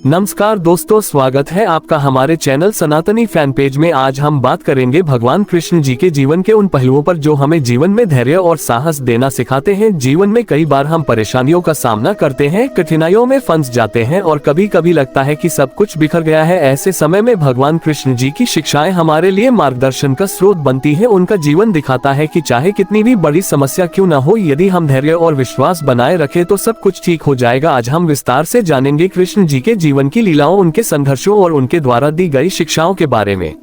नमस्कार दोस्तों, स्वागत है आपका हमारे चैनल सनातनी फैन पेज में। आज हम बात करेंगे भगवान कृष्ण जी के जीवन के उन पहलुओं पर जो हमें जीवन में धैर्य और साहस देना सिखाते हैं। जीवन में कई बार हम परेशानियों का सामना करते हैं, कठिनाइयों में फंस जाते हैं और कभी कभी लगता है कि सब कुछ बिखर गया है। ऐसे समय में भगवान कृष्ण जी की शिक्षाएं हमारे लिए मार्गदर्शन का स्रोत बनती है। उनका जीवन दिखाता है कि चाहे कितनी भी बड़ी समस्या क्यों न हो, यदि हम धैर्य और विश्वास बनाए रखें तो सब कुछ ठीक हो जाएगा। आज हम विस्तार से जानेंगे कृष्ण जी के जीवन की लीलाओं, उनके संघर्षों और उनके द्वारा दी गई शिक्षाओं के बारे में।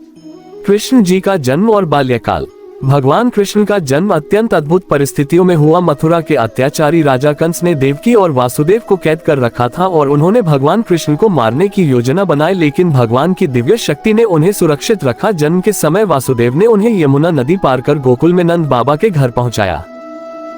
कृष्ण जी का जन्म और बाल्यकाल। भगवान कृष्ण का जन्म अत्यंत अद्भुत परिस्थितियों में हुआ। मथुरा के अत्याचारी राजा कंस ने देवकी और वासुदेव को कैद कर रखा था और उन्होंने भगवान कृष्ण को मारने की योजना बनाई, लेकिन भगवान की दिव्य शक्ति ने उन्हें सुरक्षित रखा। जन्म के समय वासुदेव ने उन्हें यमुना नदी पार कर गोकुल में नंद बाबा के घर पहुंचाया।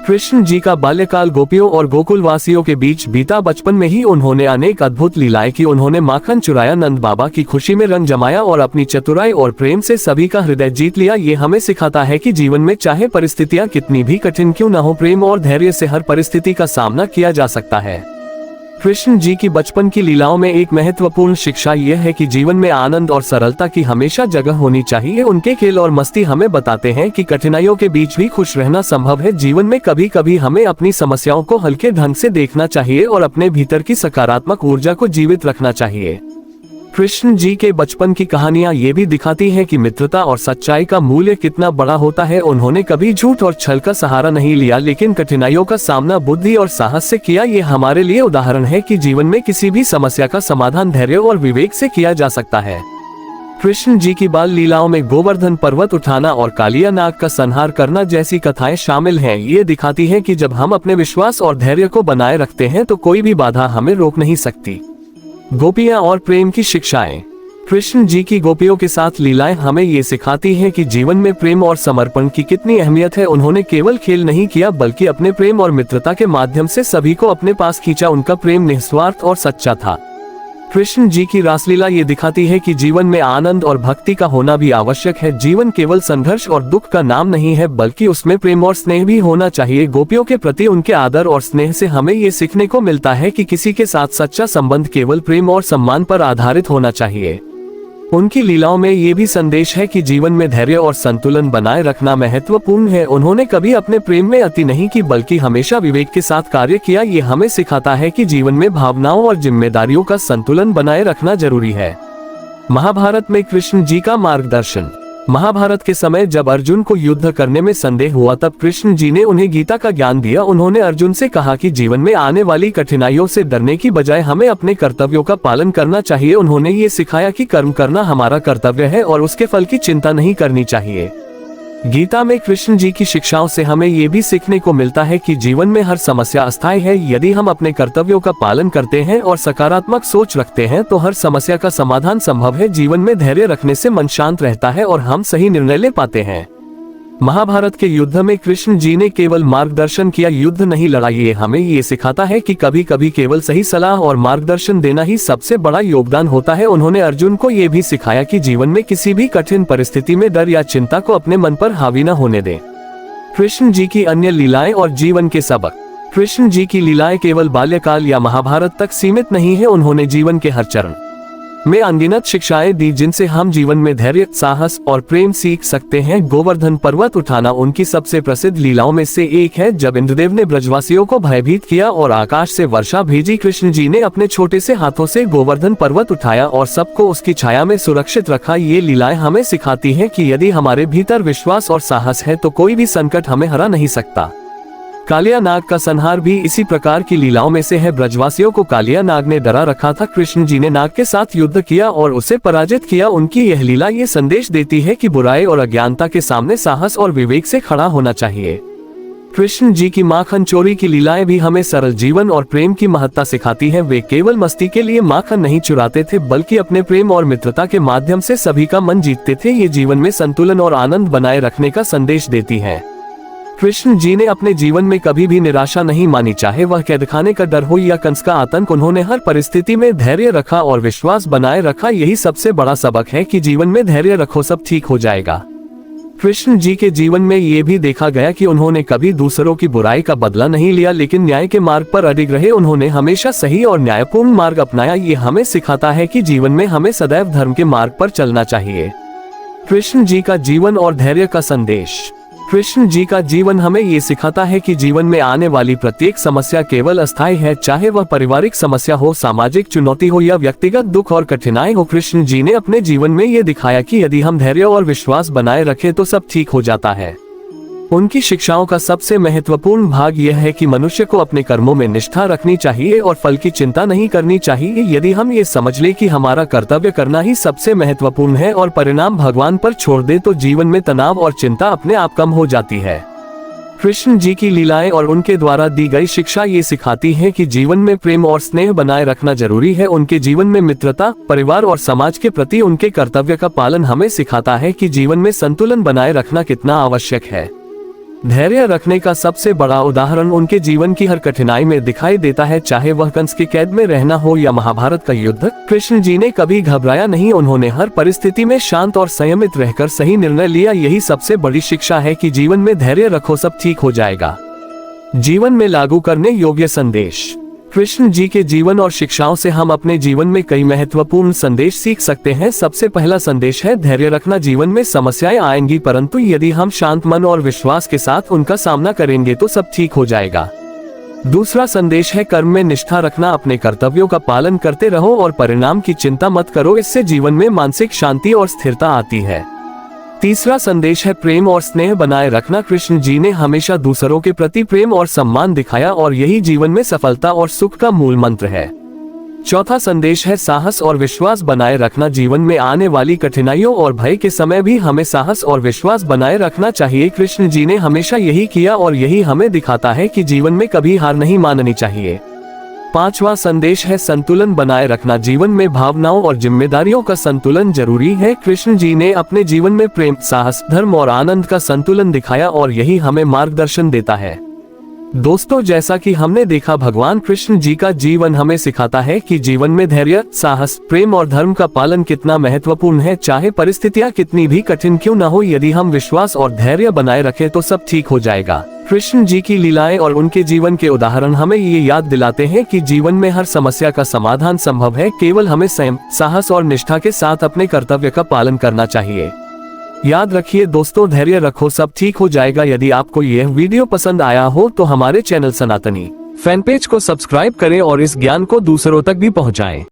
कृष्ण जी का बाल्यकाल गोपियों और गोकुल वासियों के बीच बीता। बचपन में ही उन्होंने अनेक अद्भुत लीलाएं की। उन्होंने माखन चुराया, नंद बाबा की खुशी में रंग जमाया और अपनी चतुराई और प्रेम से सभी का हृदय जीत लिया। ये हमें सिखाता है कि जीवन में चाहे परिस्थितियां कितनी भी कठिन क्यों न हो, प्रेम और धैर्य से हर परिस्थिति का सामना किया जा सकता है। कृष्ण जी की बचपन की लीलाओं में एक महत्वपूर्ण शिक्षा यह है कि जीवन में आनंद और सरलता की हमेशा जगह होनी चाहिए। उनके खेल और मस्ती हमें बताते हैं कि कठिनाइयों के बीच भी खुश रहना संभव है। जीवन में कभी कभी हमें अपनी समस्याओं को हल्के ढंग से देखना चाहिए और अपने भीतर की सकारात्मक ऊर्जा को जीवित रखना चाहिए। कृष्ण जी के बचपन की कहानियां ये भी दिखाती हैं कि मित्रता और सच्चाई का मूल्य कितना बड़ा होता है। उन्होंने कभी झूठ और छल का सहारा नहीं लिया, लेकिन कठिनाइयों का सामना बुद्धि और साहस से किया। ये हमारे लिए उदाहरण है कि जीवन में किसी भी समस्या का समाधान धैर्य और विवेक से किया जा सकता है। कृष्ण जी की बाल लीलाओं में गोवर्धन पर्वत उठाना और कालिया नाग का संहार करना जैसी कथाएं शामिल हैं। ये दिखाती है कि जब हम अपने विश्वास और धैर्य को बनाए रखते हैं तो कोई भी बाधा हमें रोक नहीं सकती। गोपियां और प्रेम की शिक्षाएं। कृष्ण जी की गोपियों के साथ लीलाएं हमें ये सिखाती हैं कि जीवन में प्रेम और समर्पण की कितनी अहमियत है। उन्होंने केवल खेल नहीं किया, बल्कि अपने प्रेम और मित्रता के माध्यम से सभी को अपने पास खींचा। उनका प्रेम निस्वार्थ और सच्चा था। कृष्ण जी की रासलीला ये दिखाती है कि जीवन में आनंद और भक्ति का होना भी आवश्यक है। जीवन केवल संघर्ष और दुख का नाम नहीं है, बल्कि उसमें प्रेम और स्नेह भी होना चाहिए। गोपियों के प्रति उनके आदर और स्नेह से हमें ये सीखने को मिलता है कि किसी के साथ सच्चा संबंध केवल प्रेम और सम्मान पर आधारित होना चाहिए। उनकी लीलाओं में ये भी संदेश है कि जीवन में धैर्य और संतुलन बनाए रखना महत्वपूर्ण है। उन्होंने कभी अपने प्रेम में अति नहीं की, बल्कि हमेशा विवेक के साथ कार्य किया। ये हमें सिखाता है कि जीवन में भावनाओं और जिम्मेदारियों का संतुलन बनाए रखना जरूरी है। महाभारत में कृष्ण जी का मार्गदर्शन। महाभारत के समय जब अर्जुन को युद्ध करने में संदेह हुआ, तब कृष्ण जी ने उन्हें गीता का ज्ञान दिया। उन्होंने अर्जुन से कहा कि जीवन में आने वाली कठिनाइयों से डरने की बजाय हमें अपने कर्तव्यों का पालन करना चाहिए। उन्होंने ये सिखाया कि कर्म करना हमारा कर्तव्य है और उसके फल की चिंता नहीं करनी चाहिए। गीता में कृष्ण जी की शिक्षाओं से हमें ये भी सीखने को मिलता है कि जीवन में हर समस्या अस्थायी है। यदि हम अपने कर्तव्यों का पालन करते हैं और सकारात्मक सोच रखते हैं तो हर समस्या का समाधान संभव है। जीवन में धैर्य रखने से मन शांत रहता है और हम सही निर्णय ले पाते हैं। महाभारत के युद्ध में कृष्ण जी ने केवल मार्गदर्शन किया, युद्ध नहीं लड़ा। ये हमें ये सिखाता है कि कभी कभी केवल सही सलाह और मार्गदर्शन देना ही सबसे बड़ा योगदान होता है। उन्होंने अर्जुन को ये भी सिखाया कि जीवन में किसी भी कठिन परिस्थिति में डर या चिंता को अपने मन पर हावी न होने दें। कृष्ण जी की अन्य लीलाएं और जीवन के सबक। कृष्ण जी की लीलाएं केवल बाल्यकाल या महाभारत तक सीमित नहीं है। उन्होंने जीवन के हर चरण में अनगिनत शिक्षाएं दी, जिनसे हम जीवन में धैर्य, साहस और प्रेम सीख सकते हैं। गोवर्धन पर्वत उठाना उनकी सबसे प्रसिद्ध लीलाओं में से एक है। जब इंद्रदेव ने ब्रजवासियों को भयभीत किया और आकाश से वर्षा भेजी, कृष्ण जी ने अपने छोटे से हाथों से गोवर्धन पर्वत उठाया और सबको उसकी छाया में सुरक्षित रखा। ये लीलाएं हमें सिखाती हैं कि यदि हमारे भीतर विश्वास और साहस है तो कोई भी संकट हमें हरा नहीं सकता। कालिया नाग का संहार भी इसी प्रकार की लीलाओं में से है। ब्रजवासियों को कालिया नाग ने डरा रखा था। कृष्ण जी ने नाग के साथ युद्ध किया और उसे पराजित किया। उनकी यह लीला ये संदेश देती है कि बुराई और अज्ञानता के सामने साहस और विवेक से खड़ा होना चाहिए। कृष्ण जी की माखन चोरी की लीलाएं भी हमें सरल जीवन और प्रेम की महत्ता सिखाती हैं। वे केवल मस्ती के लिए माखन नहीं चुराते थे, बल्कि अपने प्रेम और मित्रता के माध्यम से सभी का मन जीतते थे। ये जीवन में संतुलन और आनंद बनाए रखने का संदेश देती है। कृष्ण जी ने अपने जीवन में कभी भी निराशा नहीं मानी, चाहे वह कैदखाने का डर हो या कंस का आतंक। उन्होंने हर परिस्थिति में धैर्य रखा और विश्वास बनाए रखा। यही सबसे बड़ा सबक है कि जीवन में धैर्य रखो, सब ठीक हो जाएगा। कृष्ण जी के जीवन में ये भी देखा गया कि उन्होंने कभी दूसरों की बुराई का बदला नहीं लिया, लेकिन न्याय के मार्ग पर अडिग रहे। उन्होंने हमेशा सही और न्यायपूर्ण मार्ग अपनाया। ये हमें सिखाता है कि जीवन में हमें सदैव धर्म के मार्ग पर चलना चाहिए। कृष्ण जी का जीवन और धैर्य का संदेश। कृष्ण जी का जीवन हमें ये सिखाता है कि जीवन में आने वाली प्रत्येक समस्या केवल अस्थायी है, चाहे वह पारिवारिक समस्या हो, सामाजिक चुनौती हो या व्यक्तिगत दुख और कठिनाई हो। कृष्ण जी ने अपने जीवन में ये दिखाया कि यदि हम धैर्य और विश्वास बनाए रखें तो सब ठीक हो जाता है। उनकी शिक्षाओं का सबसे महत्वपूर्ण भाग यह है कि मनुष्य को अपने कर्मों में निष्ठा रखनी चाहिए और फल की चिंता नहीं करनी चाहिए। यदि हम ये समझ लें कि हमारा कर्तव्य करना ही सबसे महत्वपूर्ण है और परिणाम भगवान पर छोड़ दे, तो जीवन में तनाव और चिंता अपने आप कम हो जाती है। कृष्ण जी की लीलाएं और उनके द्वारा दी गई शिक्षा ये सिखाती है कि जीवन में प्रेम और स्नेह बनाए रखना जरूरी है। उनके जीवन में मित्रता, परिवार और समाज के प्रति उनके कर्तव्य का पालन हमें सिखाता है कि जीवन में संतुलन बनाए रखना कितना आवश्यक है। धैर्य रखने का सबसे बड़ा उदाहरण उनके जीवन की हर कठिनाई में दिखाई देता है, चाहे वह कंस की कैद में रहना हो या महाभारत का युद्ध। कृष्ण जी ने कभी घबराया नहीं, उन्होंने हर परिस्थिति में शांत और संयमित रहकर सही निर्णय लिया। यही सबसे बड़ी शिक्षा है कि जीवन में धैर्य रखो, सब ठीक हो जाएगा। जीवन में लागू करने योग्य संदेश। कृष्ण जी के जीवन और शिक्षाओं से हम अपने जीवन में कई महत्वपूर्ण संदेश सीख सकते हैं। सबसे पहला संदेश है धैर्य रखना। जीवन में समस्याएं आएंगी, परंतु यदि हम शांत मन और विश्वास के साथ उनका सामना करेंगे तो सब ठीक हो जाएगा। दूसरा संदेश है कर्म में निष्ठा रखना। अपने कर्तव्यों का पालन करते रहो और परिणाम की चिंता मत करो, इससे जीवन में मानसिक शांति और स्थिरता आती है। तीसरा संदेश है प्रेम और स्नेह बनाए रखना। कृष्ण जी ने हमेशा दूसरों के प्रति प्रेम और सम्मान दिखाया और यही जीवन में सफलता और सुख का मूल मंत्र है। चौथा संदेश है साहस और विश्वास बनाए रखना। जीवन में आने वाली कठिनाइयों और भय के समय भी हमें साहस और विश्वास बनाए रखना चाहिए। कृष्ण जी ने हमेशा यही किया और यही हमें दिखाता है कि जीवन में कभी हार नहीं माननी चाहिए। पांचवा संदेश है संतुलन बनाए रखना। जीवन में भावनाओं और जिम्मेदारियों का संतुलन जरूरी है। कृष्ण जी ने अपने जीवन में प्रेम, साहस, धर्म और आनंद का संतुलन दिखाया और यही हमें मार्गदर्शन देता है। दोस्तों, जैसा कि हमने देखा, भगवान कृष्ण जी का जीवन हमें सिखाता है कि जीवन में धैर्य, साहस, प्रेम और धर्म का पालन कितना महत्वपूर्ण है। चाहे परिस्थितियां कितनी भी कठिन क्यों न हो, यदि हम विश्वास और धैर्य बनाए रखें तो सब ठीक हो जाएगा। कृष्ण जी की लीलाएं और उनके जीवन के उदाहरण हमें ये याद दिलाते हैं कि जीवन में हर समस्या का समाधान संभव है। केवल हमें संयम, साहस और निष्ठा के साथ अपने कर्तव्य का पालन करना चाहिए। याद रखिए दोस्तों, धैर्य रखो, सब ठीक हो जाएगा। यदि आपको यह वीडियो पसंद आया हो तो हमारे चैनल सनातनी फैन पेज को सब्सक्राइब करें और इस ज्ञान को दूसरों तक भी पहुंचाएं।